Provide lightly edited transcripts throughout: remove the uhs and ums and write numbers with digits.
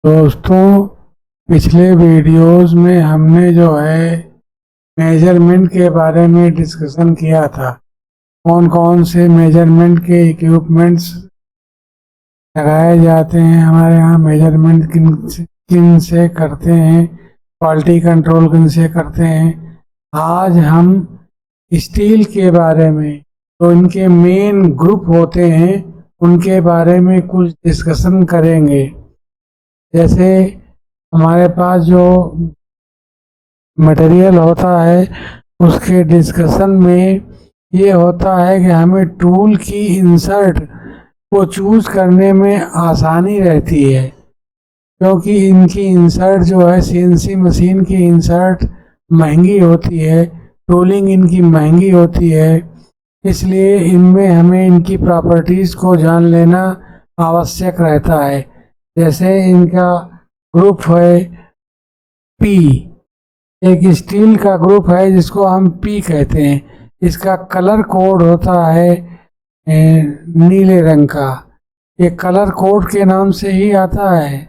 दोस्तों, पिछले वीडियोस में हमने जो है मेजरमेंट के बारे में डिस्कशन किया था। कौन कौन से मेजरमेंट के इक्विपमेंट्स लगाए जाते हैं, हमारे यहाँ मेजरमेंट किन से करते हैं, क्वालिटी कंट्रोल किन से करते हैं। आज हम स्टील के बारे में, तो इनके मेन ग्रुप होते हैं, उनके बारे में कुछ डिस्कशन करेंगे। जैसे हमारे पास जो मटेरियल होता है उसके डिस्कशन में ये होता है कि हमें टूल की इंसर्ट को चूज करने में आसानी रहती है, क्योंकि इनकी इंसर्ट जो है सीएनसी मशीन की इंसर्ट महंगी होती है, टूलिंग इनकी महंगी होती है। इसलिए इनमें हमें इनकी प्रॉपर्टीज़ को जान लेना आवश्यक रहता है। जैसे इनका ग्रुप है पी, एक स्टील का ग्रुप है जिसको हम पी कहते हैं। इसका कलर कोड होता है नीले रंग का। ये कलर कोड के नाम से ही आता है।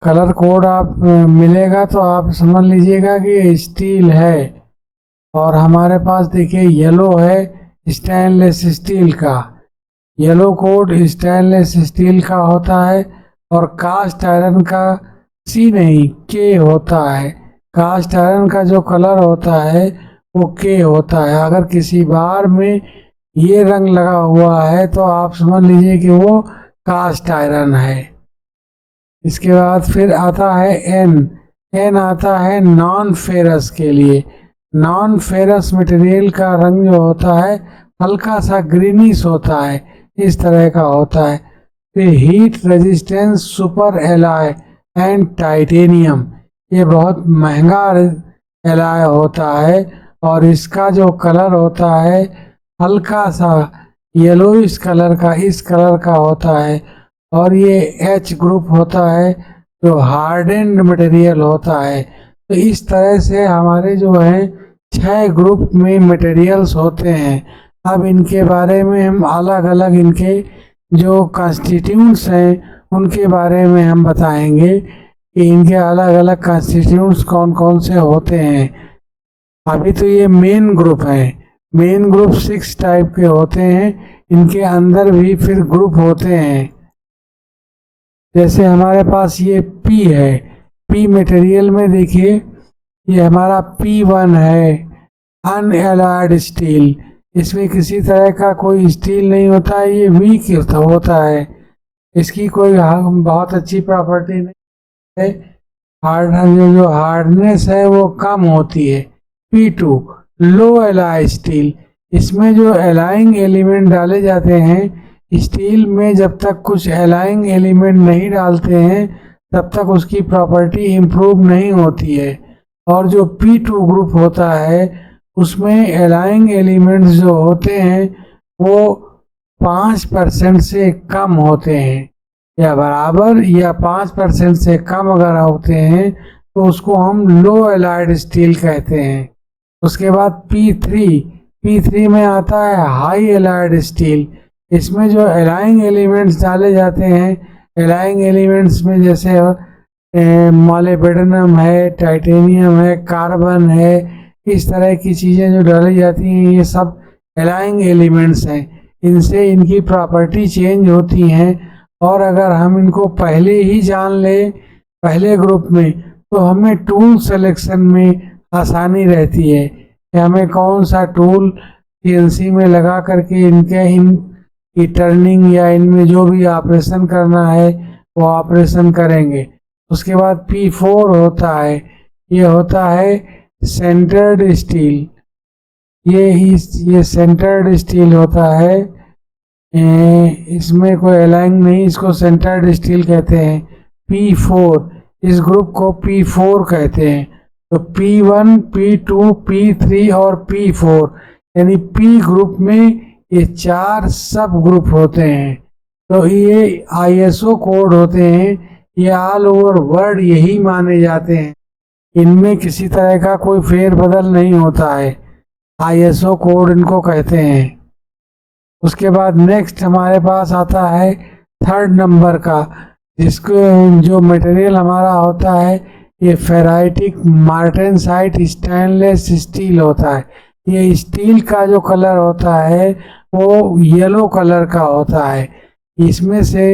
कलर कोड आप मिलेगा तो आप समझ लीजिएगा कि ये स्टील है। और हमारे पास देखिए येलो है स्टेनलेस स्टील का। येलो कोड स्टेनलेस स्टील का होता है। और कास्ट आयरन का सी नहीं के होता है। कास्ट आयरन का जो कलर होता है वो के होता है। अगर किसी बार में ये रंग लगा हुआ है तो आप समझ लीजिए कि वो कास्ट आयरन है। इसके बाद फिर आता है एन। एन आता है नॉन फेरस के लिए। नॉन फेरस मटेरियल का रंग जो होता है हल्का सा ग्रीनिश होता है, इस तरह का होता है। फिर heat resistance super alloy and titanium, ये बहुत महंगा एलॉय होता है और इसका जो कलर होता है हल्का सा येलोइश कलर का, इस कलर का होता है। और ये एच ग्रुप होता है जो हार्डेंड मटेरियल होता है। तो इस तरह से हमारे जो है 6 ग्रुप में मटेरियल्स होते हैं। अब इनके बारे में हम अलग अलग इनके जो कॉन्स्टिट्यूंट्स हैं उनके बारे में हम बताएंगे कि इनके अलग अलग कॉन्स्टिट्यूंट्स कौन कौन से होते हैं। अभी तो ये मेन ग्रुप है। मेन ग्रुप 6 टाइप के होते हैं। इनके अंदर भी फिर ग्रुप होते हैं। जैसे हमारे पास ये पी है। पी मटेरियल में देखिए ये हमारा P1 है, अनएलॉयड स्टील। इसमें किसी तरह का कोई स्टील नहीं होता है, ये वीक होता है। इसकी कोई बहुत अच्छी प्रॉपर्टी नहीं है। जो हार्डनेस है वो कम होती है। P2 लो एलॉय स्टील। इसमें जो एलाइंग एलिमेंट डाले जाते हैं स्टील में, जब तक कुछ एलाइंग एलिमेंट नहीं डालते हैं तब तक उसकी प्रॉपर्टी इम्प्रूव नहीं होती है। और जो P2 ग्रुप होता है उसमें एलाइंग एलिमेंट्स जो होते हैं वो 5% से कम होते हैं, या बराबर या 5% से कम अगर होते हैं तो उसको हम लो एलाइड स्टील कहते हैं। उसके बाद P3 में आता है हाई एलाइड स्टील। इसमें जो एलाइंग एलिमेंट्स डाले जाते हैं, एलाइंग एलिमेंट्स में जैसे मॉलिब्डेनम है, टाइटेनियम है, कार्बन है, इस तरह की चीज़ें जो डाली जाती हैं ये सब एलाइंग एलिमेंट्स हैं। इनसे इनकी प्रॉपर्टी चेंज होती हैं। और अगर हम इनको पहले ही जान लें पहले ग्रुप में तो हमें टूल सिलेक्शन में आसानी रहती है कि हमें कौन सा टूल सीएनसी में लगा करके इनकी टर्निंग या इनमें जो भी ऑपरेशन करना है वो ऑपरेशन करेंगे। उसके बाद P4 होता है, ये होता है सेंटर्ड स्टील। ये सेंटर्ड स्टील होता है। इसमें कोई एलाइंग नहीं, इसको सेंटर्ड स्टील कहते हैं। P4, इस ग्रुप को P4 कहते हैं। तो P1, P2, P3 और P4 यानी P ग्रुप में ये 4 सब ग्रुप होते हैं। तो ये ISO कोड होते हैं, ये ऑल ओवर वर्ल्ड यही माने जाते हैं। इनमें किसी तरह का कोई फेरबदल नहीं होता है। ISO कोड इनको कहते हैं। उसके बाद नेक्स्ट हमारे पास आता है 3rd नंबर का जिसको जो मटेरियल हमारा होता है ये फेराइटिक मार्टेनसाइट स्टेनलेस स्टील होता है। ये स्टील का जो कलर होता है वो येलो कलर का होता है। इसमें से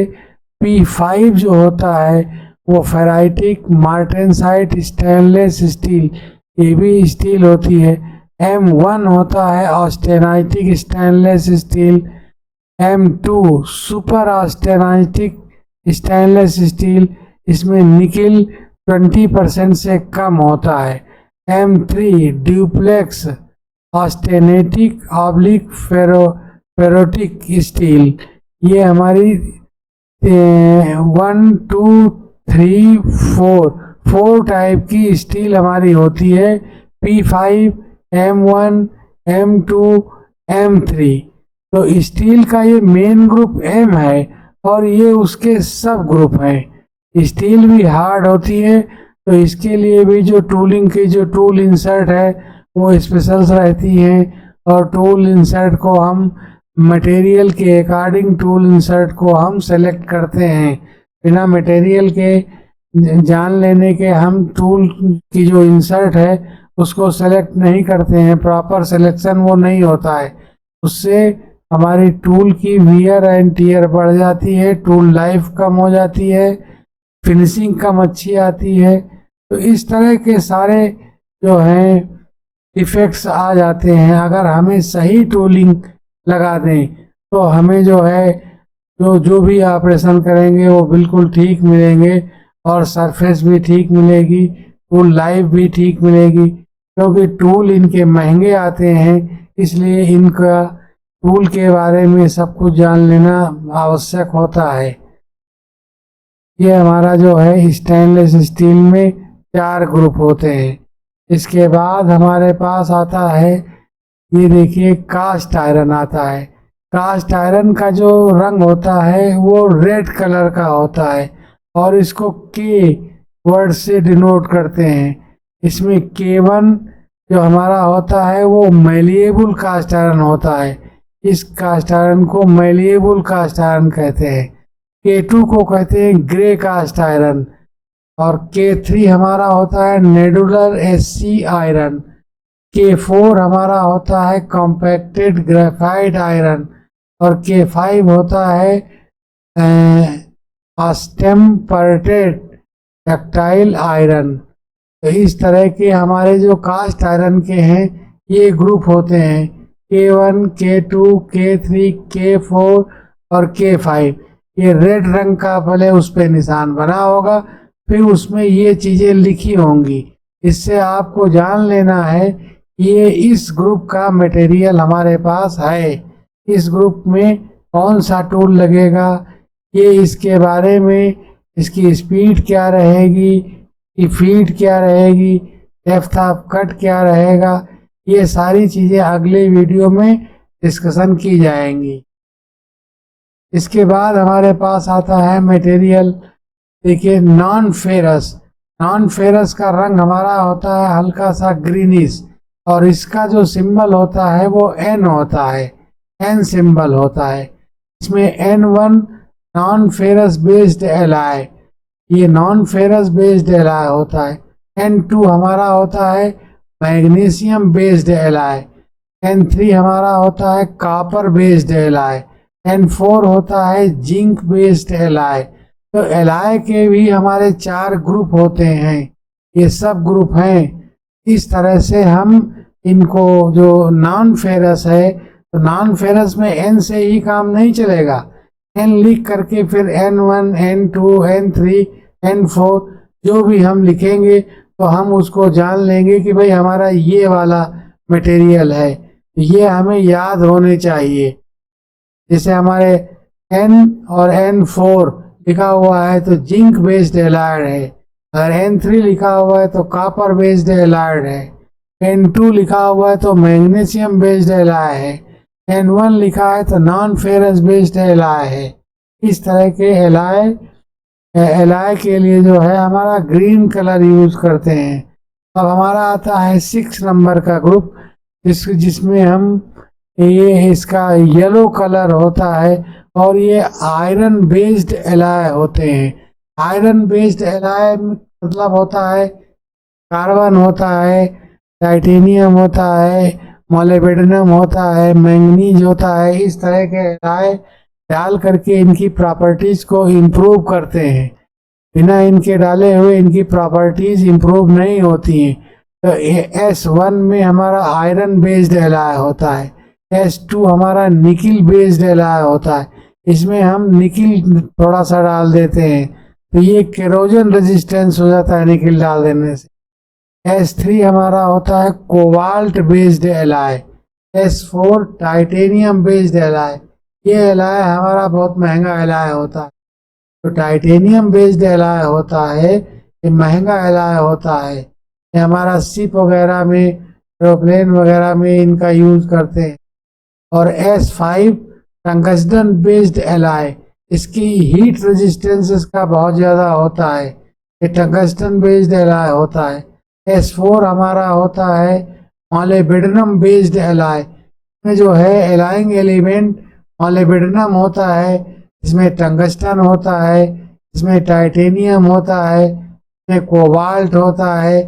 P5 जो होता है वो फेराइटिक मार्टेनसाइट स्टेनलेस स्टील, ये भी स्टील होती है। M1 होता है austenitic stainless steel. M2 super austenitic stainless steel, इसमें निकिल 20% से कम होता है। M3 duplex austenitic oblique ferritic steel, ये हमारी 1 2 3 4 टाइप की स्टील हमारी होती है। P5 M1 M2 M3। तो स्टील का ये मेन ग्रुप M है और ये उसके सब ग्रुप हैं। स्टील भी हार्ड होती है तो इसके लिए भी जो टूलिंग की जो टूल इंसर्ट है वो स्पेशल्स रहती हैं और टूल इंसर्ट को हम मटेरियल के अकॉर्डिंग टूल इंसर्ट को हम सेलेक्ट करते हैं। बिना मटेरियल के जान लेने के हम टूल की जो इंसर्ट है उसको सेलेक्ट नहीं करते हैं, प्रॉपर सिलेक्शन वो नहीं होता है। उससे हमारी टूल की वियर एंड टियर बढ़ जाती है, टूल लाइफ कम हो जाती है, फिनिशिंग कम अच्छी आती है। तो इस तरह के सारे जो हैं इफेक्ट्स आ जाते हैं। अगर हमें सही टूलिंग लगा दें तो हमें जो है जो भी ऑपरेशन करेंगे वो बिल्कुल ठीक मिलेंगे और सरफेस भी ठीक मिलेगी, टूल लाइफ भी ठीक मिलेगी। क्योंकि टूल इनके महंगे आते हैं इसलिए इनका टूल के बारे में सब कुछ जान लेना आवश्यक होता है। ये हमारा जो है स्टेनलेस स्टील में 4 ग्रुप होते हैं। इसके बाद हमारे पास आता है, ये देखिए कास्ट आयरन आता है। कास्ट आयरन का जो रंग होता है वो रेड कलर का होता है और इसको के वर्ड से डिनोट करते हैं। इसमें K1 जो हमारा होता है वो मैलिएबल कास्ट आयरन होता है। इस कास्ट आयरन को मैलिएबल कास्ट आयरन कहते हैं। K2 को कहते हैं ग्रे कास्ट आयरन और K3 हमारा होता है नेडुलर SC आयरन। K4 हमारा होता है कॉम्पैक्टेड ग्रेफाइट आयरन और K5 होता है टेम्पर्टेड डक्टाइल आयरन। तो इस तरह के हमारे जो कास्ट आयरन के हैं ये ग्रुप होते हैं K1 K2 K3 K4 और K5। ये रेड रंग का भले उस पर निशान बना होगा, फिर उसमें ये चीजें लिखी होंगी। इससे आपको जान लेना है ये इस ग्रुप का मटेरियल हमारे पास है, इस ग्रुप में कौन सा टूल लगेगा, ये इसके बारे में, इसकी स्पीड क्या रहेगी, की फीड क्या रहेगी, डेप्थ ऑफ कट क्या रहेगा, ये सारी चीजें अगले वीडियो में डिस्कशन की जाएंगी। इसके बाद हमारे पास आता है मटेरियल, देखिए नॉन फेरस। नॉन फेरस का रंग हमारा होता है हल्का सा ग्रीनिश और इसका जो सिंबल होता है वो N होता है, N सिंबल होता है। इसमें N1 non ferrous based alloy, ये नॉन फेरस बेस्ड एलॉय होता है। N2 हमारा होता है मैग्नीशियम बेस्ड एलॉय। N3 हमारा होता है कॉपर बेस्ड एलॉय। N4 होता है जिंक बेस्ड एलॉय। तो एलॉय के भी हमारे 4 ग्रुप होते हैं, ये सब ग्रुप हैं। इस तरह से हम इनको, जो नॉन फेरस है तो नॉन फेरस में N से ही काम नहीं चलेगा, N लिख करके फिर N1 N2 N3 N4 जो भी हम लिखेंगे तो हम उसको जान लेंगे कि भाई हमारा ये वाला मटेरियल है, ये हमें याद होने चाहिए। जैसे हमारे N और N4 लिखा हुआ है तो जिंक बेस्ड एलाइड है, अगर N3 लिखा हुआ है तो कॉपर बेस्ड एलाइड है, N2 लिखा हुआ है तो मैग्नीशियम बेस्ड एलाय है, N1 लिखा है तो नॉन फेरस बेस्ड एलाय है। इस तरह के एलाय के लिए जो है हमारा ग्रीन कलर यूज करते हैं। अब हमारा आता है 6 नंबर का ग्रुप, जिसमें हम ये इसका येलो कलर होता है और ये आयरन बेस्ड एलाय होते हैं। आयरन बेस्ड एलॉय मतलब होता है कार्बन होता है, टाइटेनियम होता है, मोलिब्डेनम होता है, मैंगनीज होता है। इस तरह के एलॉय डाल करके इनकी प्रॉपर्टीज को इम्प्रूव करते हैं। बिना इनके डाले हुए इनकी प्रॉपर्टीज इम्प्रूव नहीं होती हैं। तो S1 में हमारा आयरन बेस्ड एलॉय होता है, S2 हमारा निकिल बेस्ड एलॉय होता है। इसमें हम निकिल थोड़ा सा डाल देते हैं तो ये केरोजन रेजिस्टेंस हो जाता है निकिल डाल देने से। S3 हमारा होता है cobalt based alloy, S4 titanium based alloy. ये एलॉय हमारा बहुत महंगा एलॉय होता है। तो टाइटेनियम बेस्ड एलॉय होता है, ये महंगा एलॉय होता है। ये हमारा शिप वगैरह में, एरोप्लेन वगैरह में इनका यूज करते हैं। और S5 टंगस्टन बेस्ड एलॉय, इसकी हीट रेजिस्टेंस इसका बहुत ज़्यादा होता है। ये टंगस्टन बेस्ड एलॉय होता है। S4 हमारा होता है मॉलिब्डेनम बेस्ड एलॉय। इसमें जो है एलाइंग एलिमेंट मॉलिब्डेनम होता है, इसमें टंगस्टन होता है, इसमें टाइटेनियम होता है, इसमें कोबाल्ट होता है,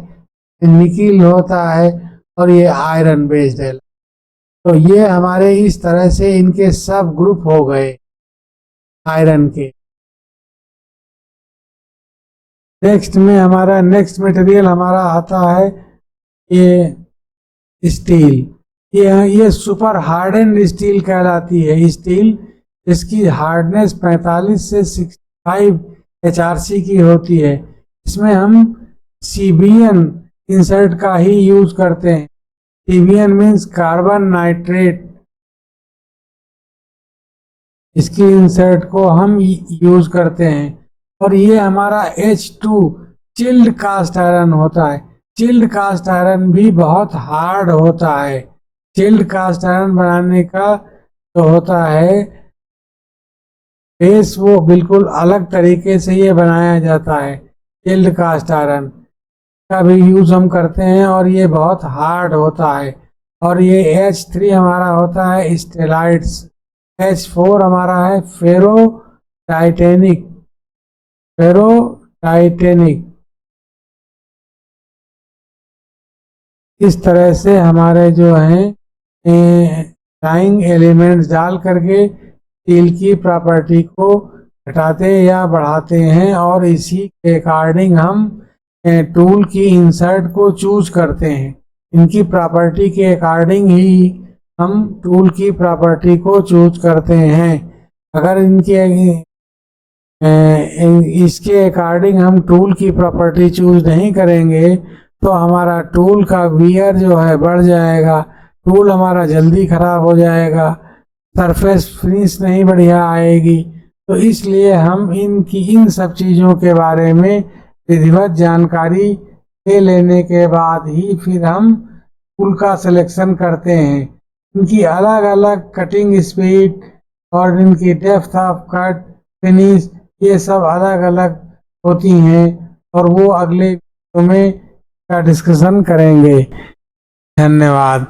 निकिल होता है और ये आयरन बेस्ड है। तो ये हमारे इस तरह से इनके सब ग्रुप हो गए आयरन के। नेक्स्ट में हमारा नेक्स्ट मटेरियल हमारा आता है ये स्टील। ये सुपर हार्डन स्टील कहलाती है स्टील। इसकी हार्डनेस 45 से 65 HRC की होती है। इसमें हम CBN इंसर्ट का ही यूज करते हैं। CBN means carbon nitrate. इसकी इंसर्ट को हम यूज करते हैं। और ये हमारा H2 चिल्ड कास्ट आयरन होता है। चिल्ड कास्ट आयरन भी बहुत हार्ड होता है। चिल्ड कास्ट आयरन बनाने का जो होता है बेस, वो बिल्कुल अलग तरीके से ये बनाया जाता है। चिल्ड कास्ट आयरन का भी यूज हम करते हैं और ये बहुत हार्ड होता है। और ये H3 हमारा होता है स्टेलाइट्स। H4 हमारा है फेरो टाइटेनिक। इस तरह से हमारे जो हैं डाइंग एलिमेंट्स डाल करके स्टील की प्रॉपर्टी को घटाते या बढ़ाते हैं और इसी के अकॉर्डिंग हम टूल की इंसर्ट को चूज करते हैं। इनकी प्रॉपर्टी के अकॉर्डिंग ही हम टूल की प्रॉपर्टी को चूज करते हैं। अगर इसके अकॉर्डिंग हम टूल की प्रॉपर्टी चूज नहीं करेंगे तो हमारा टूल का वियर जो है बढ़ जाएगा, टूल हमारा जल्दी खराब हो जाएगा, सरफेस फिनिश नहीं बढ़िया आएगी। तो इसलिए हम इन सब चीज़ों के बारे में विधिवत जानकारी ले लेने के बाद ही फिर हम टूल का सिलेक्शन करते हैं। इनकी अलग अलग कटिंग स्पीड और इनकी डेप्थ ऑफ कट, फिनिश, ये सब अलग अलग होती हैं और वो अगले वीडियो में का डिस्कशन करेंगे। धन्यवाद।